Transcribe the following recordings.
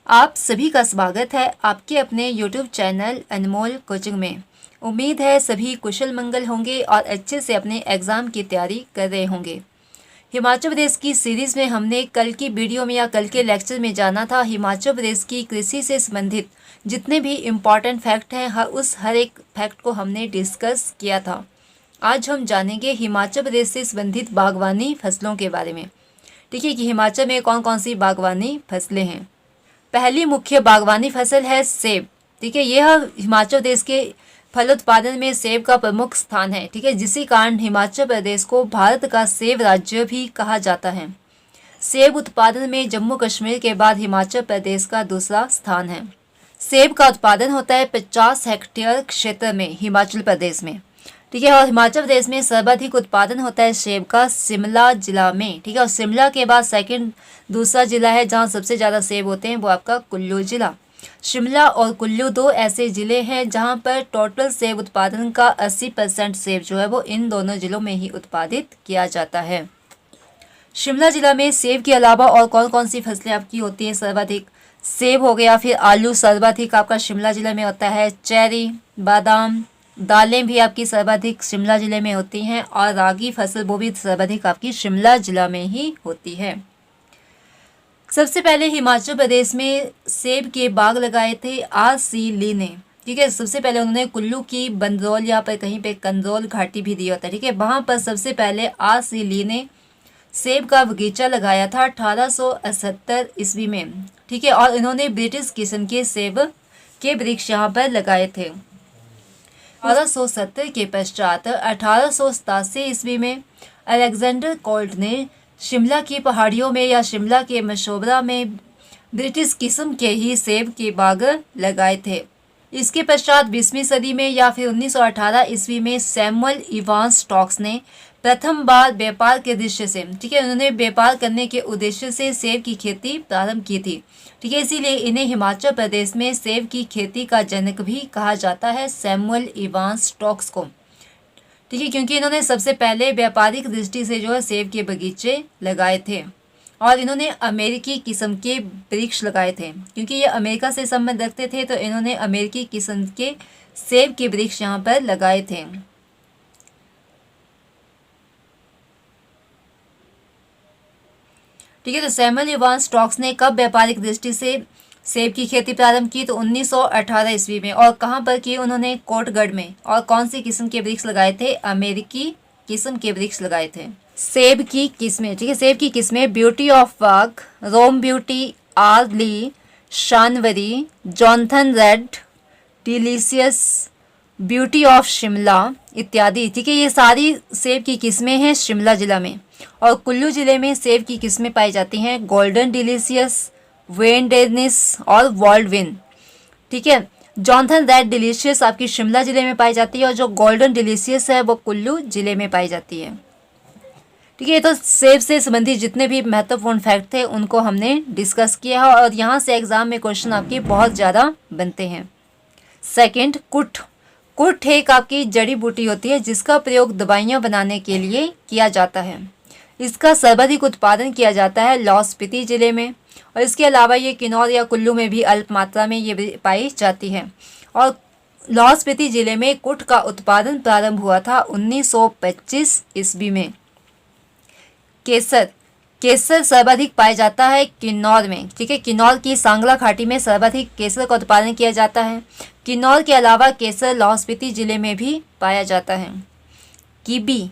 आप सभी का स्वागत है आपके अपने YouTube चैनल अनमोल कोचिंग में। उम्मीद है सभी कुशल मंगल होंगे और अच्छे से अपने एग्ज़ाम की तैयारी कर रहे होंगे। हिमाचल प्रदेश की सीरीज़ में हमने कल की वीडियो में या कल के लेक्चर में जाना था हिमाचल प्रदेश की कृषि से संबंधित जितने भी इम्पॉर्टेंट फैक्ट हैं हर एक फैक्ट को हमने डिस्कस किया था। आज हम जानेंगे हिमाचल प्रदेश से संबंधित बागवानी फसलों के बारे में। ठीक है कि हिमाचल में कौन कौन सी बागवानी फसलें हैं। पहली मुख्य बागवानी फसल है सेब। ठीक है, यह हिमाचल प्रदेश के फल उत्पादन में सेब का प्रमुख स्थान है। ठीक है, जिसी कारण हिमाचल प्रदेश को भारत का सेब राज्य भी कहा जाता है। सेब उत्पादन में जम्मू कश्मीर के बाद हिमाचल प्रदेश का दूसरा स्थान है। सेब का उत्पादन होता है 50 हेक्टेयर क्षेत्र में हिमाचल प्रदेश में। ठीक है, और हिमाचल प्रदेश में सर्वाधिक उत्पादन होता है सेब का शिमला जिला में। ठीक है, और शिमला के बाद दूसरा जिला है जहां सबसे ज़्यादा सेब होते हैं वो आपका कुल्लू जिला। शिमला और कुल्लू दो ऐसे ज़िले हैं जहां पर टोटल सेब उत्पादन का 80% सेब जो है वो इन दोनों ज़िलों में ही उत्पादित किया जाता है। शिमला जिला में सेब के अलावा और कौन कौन सी फसलें आपकी होती हैं सर्वाधिक? सेब हो गया, फिर आलू सर्वाधिक आपका शिमला जिले में होता है, चेरी, बादाम, दालें भी आपकी सर्वाधिक शिमला जिले में होती हैं और रागी फसल वो भी सर्वाधिक आपकी शिमला जिला में ही होती है। सबसे पहले हिमाचल प्रदेश में सेब के बाग लगाए थे R.C. ली ने। ठीक है, सबसे पहले उन्होंने कुल्लू की बंदरौल या पर कहीं पे कंदरौल घाटी भी दी होता है। ठीक है, वहाँ पर सबसे पहले R.C. ली ने सेब का बगीचा लगाया था 1878 ईस्वी में। ठीक है, और इन्होंने ब्रिटिश किस्म के सेब के वृक्ष यहाँ पर लगाए थे। 1870 के पश्चात 1887 ईस्वी में अलेक्जेंडर कोल्ट ने शिमला की पहाड़ियों में या शिमला के मशोबरा में ब्रिटिश किस्म के ही सेब के बाग लगाए थे। इसके पश्चात 20वीं सदी में या फिर 1918 ईस्वी में सैमुअल इवांस स्टॉक्स ने प्रथम बार व्यापार के दृश्य से, ठीक है, उन्होंने व्यापार करने के उद्देश्य से सेब की खेती प्रारंभ की थी। ठीक है, इसीलिए इन्हें हिमाचल प्रदेश में सेब की खेती का जनक भी कहा जाता है, सैमुअल इवांस स्टॉक्स को। ठीक है, क्योंकि इन्होंने सबसे पहले व्यापारिक दृष्टि से जो है सेब के बगीचे लगाए थे और इन्होंने अमेरिकी किस्म के वृक्ष लगाए थे। क्योंकि ये अमेरिका से संबंध रखते थे तो इन्होंने अमेरिकी किस्म के सेब के वृक्ष यहाँ पर लगाए थे। ठीक है, तो सैमुअल इवांस स्टॉक्स ने कब व्यापारिक दृष्टि से सेब की खेती प्रारंभ की? तो 1918 ईस्वी में। और कहाँ पर की? उन्होंने कोटगढ़ में। और कौन सी किस्म के वृक्ष लगाए थे? अमेरिकी किस्म के वृक्ष लगाए थे। सेब की किस्में, ठीक है, सेब की किस्में ब्यूटी ऑफ वाक, रोम ब्यूटी, आर्ली, शानवरी, Jonathan red, delicious, beauty of Shimla इत्यादि। ठीक है, ये सारी सेब की किस्में हैं शिमला जिला में। और कुल्लू जिले में सेब की किस्में पाई जाती हैं गोल्डन डिलीशियस, वेन डेनिस और वर्ल्ड विन। ठीक है, जॉनथन रेड डिलीशियस आपकी शिमला जिले में पाई जाती है और जो गोल्डन डिलीशियस है वो कुल्लू जिले में पाई जाती है। ठीक है, तो सेब से संबंधित जितने भी महत्वपूर्ण फैक्ट थे उनको हमने डिस्कस किया है और यहाँ से एग्जाम में क्वेश्चन आपके बहुत ज़्यादा बनते हैं। सेकेंड, कुट। कुट एक आपकी जड़ी बूटी होती है जिसका प्रयोग दवाइयाँ बनाने के लिए किया जाता है। इसका सर्वाधिक उत्पादन किया जाता है लाहौल स्पीति जिले में और इसके अलावा ये किन्नौर या कुल्लू में भी अल्प मात्रा में ये पाई जाती है। और लाहौल स्पीति जिले में कुट का उत्पादन प्रारंभ हुआ था 1925 ईस्वी में। केसर। केसर सर्वाधिक पाया जाता है किन्नौर में। ठीक है, किन्नौर की सांगला घाटी में सर्वाधिक केसर का उत्पादन किया जाता है। किन्नौर के अलावा केसर लाहौल स्पीति जिले में भी पाया जाता है। कीबी।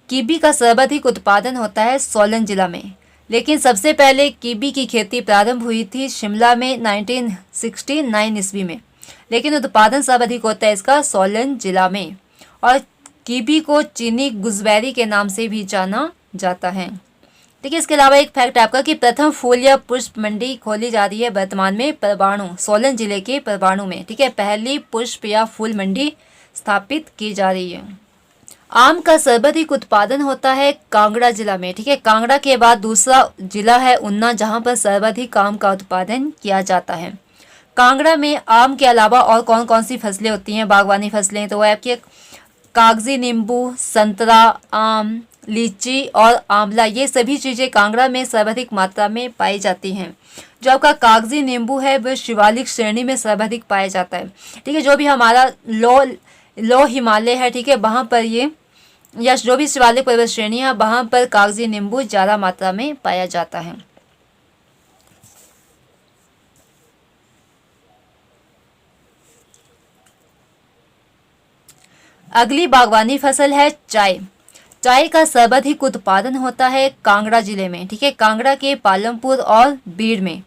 कीबी का सर्वाधिक उत्पादन होता है सोलन जिला में, लेकिन सबसे पहले कीबी की खेती प्रारंभ हुई थी शिमला में 1969 ईस्वी में, लेकिन उत्पादन सर्वाधिक होता है इसका सोलन जिला में। और कीबी को चीनी गुजबेरी के नाम से भी जाना जाता है। ठीक है, इसके अलावा एक फैक्ट आपका कि प्रथम फूल या पुष्प मंडी खोली जा रही है वर्तमान में परवाणु, सोलन जिले के परवाणु में। ठीक है, पहली पुष्प या फूल मंडी स्थापित की जा रही है। आम का सर्वाधिक उत्पादन होता है कांगड़ा जिला में। ठीक है, कांगड़ा के बाद दूसरा जिला है ऊना जहां पर सर्वाधिक आम का उत्पादन किया जाता है। कांगड़ा में आम के अलावा और कौन कौन सी फसलें होती हैं बागवानी फसलें? तो वो आपके कागजी नींबू, संतरा, आम, लीची और आंवला, ये सभी चीज़ें कांगड़ा में सर्वाधिक मात्रा में पाई जाती हैं। जो आपका कागजी नींबू है वह शिवालिक श्रेणी में सर्वाधिक पाया जाता है। ठीक है, जो भी हमारा लो हिमालय है, ठीक है, वहाँ पर ये या जो भी शिवालिक पर्वत श्रेणी है वहाँ पर कागजी नींबू ज़्यादा मात्रा में पाया जाता है। अगली बागवानी फसल है चाय। चाय का सर्वाधिक उत्पादन होता है कांगड़ा जिले में। ठीक है, कांगड़ा के पालमपुर और बीड़ में।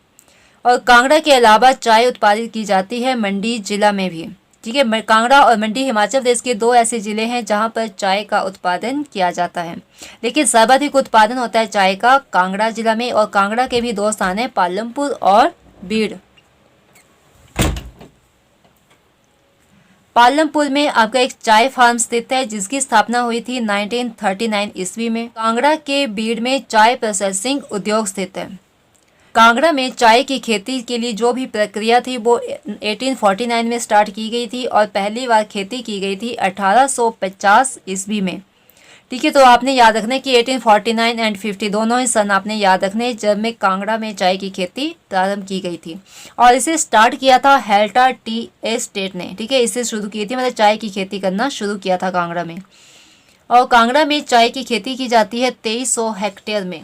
और कांगड़ा के अलावा चाय उत्पादित की जाती है मंडी जिला में भी। ठीक है, कांगड़ा और मंडी हिमाचल प्रदेश के दो ऐसे जिले हैं जहां पर चाय का उत्पादन किया जाता है, लेकिन सर्वाधिक उत्पादन होता है चाय का कांगड़ा जिला में। और कांगड़ा के भी दो स्थान हैं, पालमपुर और बीड़। पालमपुर में आपका एक चाय फार्म स्थित है जिसकी स्थापना हुई थी 1939 ईस्वी में। कांगड़ा के बीड़ में चाय प्रोसेसिंग उद्योग स्थित है। कांगड़ा में चाय की खेती के लिए जो भी प्रक्रिया थी वो 1849 में स्टार्ट की गई थी और पहली बार खेती की गई थी 1850 ईस्वी में। ठीक है, तो आपने याद रखना है कि 1849 एंड 50 दोनों ही सन आपने याद रखने जब में कांगड़ा में चाय की खेती प्रारंभ की गई थी। और इसे स्टार्ट किया था हेल्टा टी एस्टेट ने। ठीक है, इसे शुरू की थी, मतलब चाय की खेती करना शुरू किया था कांगड़ा में। और कांगड़ा में चाय की खेती की जाती है 2300 हेक्टेयर में।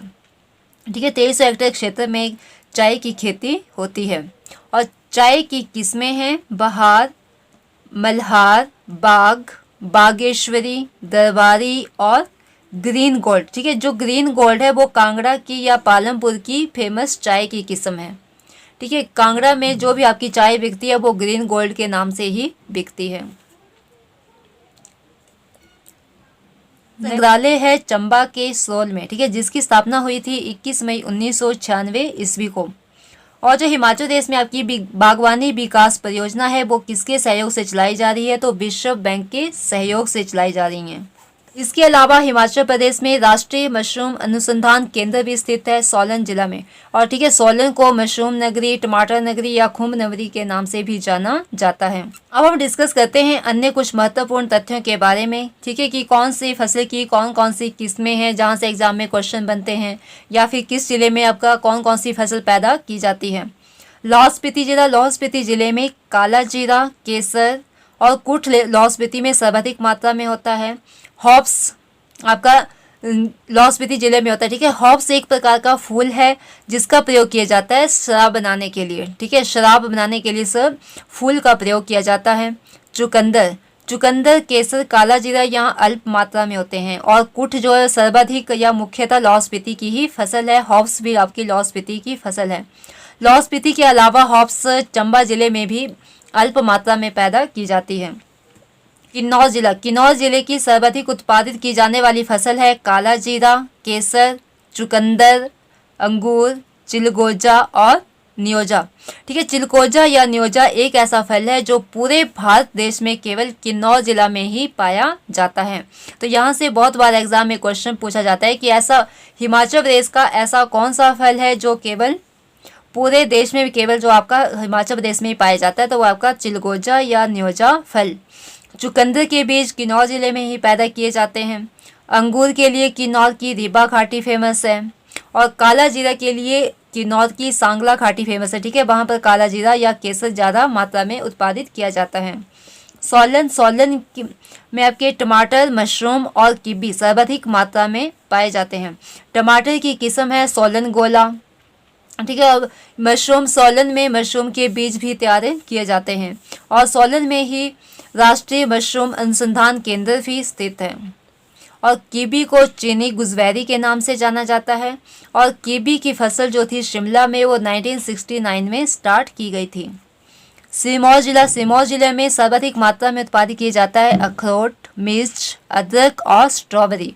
ठीक है, 2300 हेक्टेयर क्षेत्र में चाय की खेती होती है। और चाय की किस्में हैं बहार, मल्हार, बाग, बागेश्वरी, दरबारी और ग्रीन गोल्ड। ठीक है, जो ग्रीन गोल्ड है वो कांगड़ा की या पालमपुर की फेमस चाय की किस्म है। ठीक है, कांगड़ा में जो भी आपकी चाय बिकती है वो ग्रीन गोल्ड के नाम से ही बिकती है। संग्रहालय है चंबा के सोल में। ठीक है, जिसकी स्थापना हुई थी 21 मई 1996 ईस्वी को। और जो हिमाचल प्रदेश में आपकी बागवानी विकास परियोजना है वो किसके सहयोग से चलाई जा रही है, तो विश्व बैंक के सहयोग से चलाई जा रही है। इसके अलावा हिमाचल प्रदेश में राष्ट्रीय मशरूम अनुसंधान केंद्र भी स्थित है सोलन जिला में। और ठीक है, सोलन को मशरूम नगरी, टमाटर नगरी या खुम्ब नगरी के नाम से भी जाना जाता है। अब हम डिस्कस करते हैं अन्य कुछ महत्वपूर्ण तथ्यों के बारे में। ठीक है, कि कौन सी फसल की कौन कौन सी किस्में हैं जहां से एग्जाम में क्वेश्चन बनते हैं, या फिर किस जिले में आपका कौन कौन सी फसल पैदा की जाती है। लाहौल स्पीति जिला, लाहौल स्पीति जिले में काला जीरा, केसर और कुठ लाहौल स्पीति में सर्वाधिक मात्रा में होता है। हॉप्स आपका लाहौल स्पीति जिले में होता है। ठीक है, हॉप्स एक प्रकार का फूल है जिसका प्रयोग किया जाता है शराब बनाने के लिए। ठीक है, शराब बनाने के लिए सब फूल का प्रयोग किया जाता है। चुकंदर, चुकंदर, केसर, काला जीरा यहाँ अल्प मात्रा में होते हैं। और कुठ जो है सर्वाधिक या मुख्यतः लाहौल स्पीति की ही फसल है। हॉप्स भी आपकी लाहौल स्पीति की फसल है। लाहौल स्पीति के अलावा हॉप्स चंबा जिले में भी अल्प मात्रा में पैदा की जाती है। किन्नौर जिला, किन्नौर जिले की सर्वाधिक उत्पादित की जाने वाली फसल है काला जीरा, केसर, चुकंदर, अंगूर, चिलगोजा और नियोजा। ठीक है, चिलगोजा या नियोजा एक ऐसा फल है जो पूरे भारत देश में केवल किन्नौर जिला में ही पाया जाता है। तो यहाँ से बहुत बार एग्जाम में क्वेश्चन पूछा जाता है कि ऐसा हिमाचल प्रदेश का ऐसा कौन सा फल है जो केवल पूरे देश में केवल जो आपका हिमाचल प्रदेश में ही पाया जाता है, तो वो आपका चिलगोजा या नियोजा फल। चुकंदर के बीज किन्नौर जिले में ही पैदा किए जाते हैं। अंगूर के लिए किन्नौर की रीबा घाटी फेमस है। और काला जीरा के लिए किन्नौर की सांगला घाटी फेमस है। ठीक है, वहाँ पर काला जीरा या केसर ज़्यादा मात्रा में उत्पादित किया जाता है। सोलन में आपके टमाटर, मशरूम और कीवी सर्वाधिक मात्रा में पाए जाते हैं। टमाटर की किस्म है सोलन गोला। ठीक है, अब मशरूम, सोलन में मशरूम के बीज भी तैयार किए जाते हैं। और सोलन में ही राष्ट्रीय मशरूम अनुसंधान केंद्र भी स्थित है। और कीवी को चीनी गुजवेरी के नाम से जाना जाता है। और कीवी की फसल जो थी शिमला में वो 1969 में स्टार्ट की गई थी। सिरमौर जिला, सिरमौर जिले में सर्वाधिक मात्रा में उत्पादित किया जाता है अखरोट, मिर्च, अदरक और स्ट्रॉबेरी।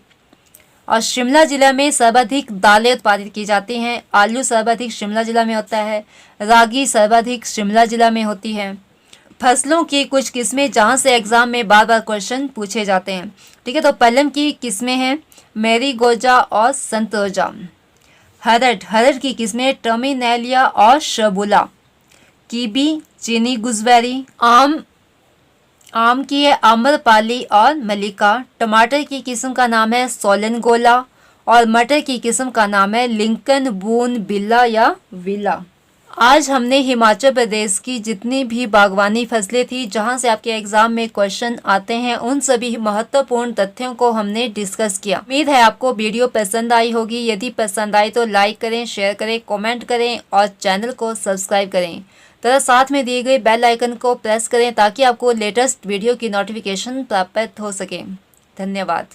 और शिमला जिला में सर्वाधिक दालें उत्पादित की जाती हैं। आलू सर्वाधिक शिमला जिला में होता है। रागी सर्वाधिक शिमला जिला में होती है। फसलों की कुछ किस्में जहां से एग्जाम में बार बार क्वेश्चन पूछे जाते हैं। ठीक है, तो पल्लम की किस्में हैं मैरीगोजा और संतरोजा। हरड़ की किस्में टर्मिनेलिया और शबुला। कीवी, चीनी गुजबेरी, आम की है आम्रपाली और मल्लिका। टमाटर की किस्म का नाम है सोलन गोला और मटर की किस्म का नाम है लिंकन, बून, बिल्ला या विला। आज हमने हिमाचल प्रदेश की जितनी भी बागवानी फसलें थी जहां से आपके एग्जाम में क्वेश्चन आते हैं, उन सभी महत्वपूर्ण तथ्यों को हमने डिस्कस किया। उम्मीद है आपको वीडियो पसंद आई होगी। यदि पसंद आई तो लाइक करें, शेयर करें, कमेंट करें और चैनल को सब्सक्राइब करें तथा साथ में दिए गए बेल आइकन को प्रेस करें ताकि आपको लेटेस्ट वीडियो की नोटिफिकेशन प्राप्त हो सके। धन्यवाद।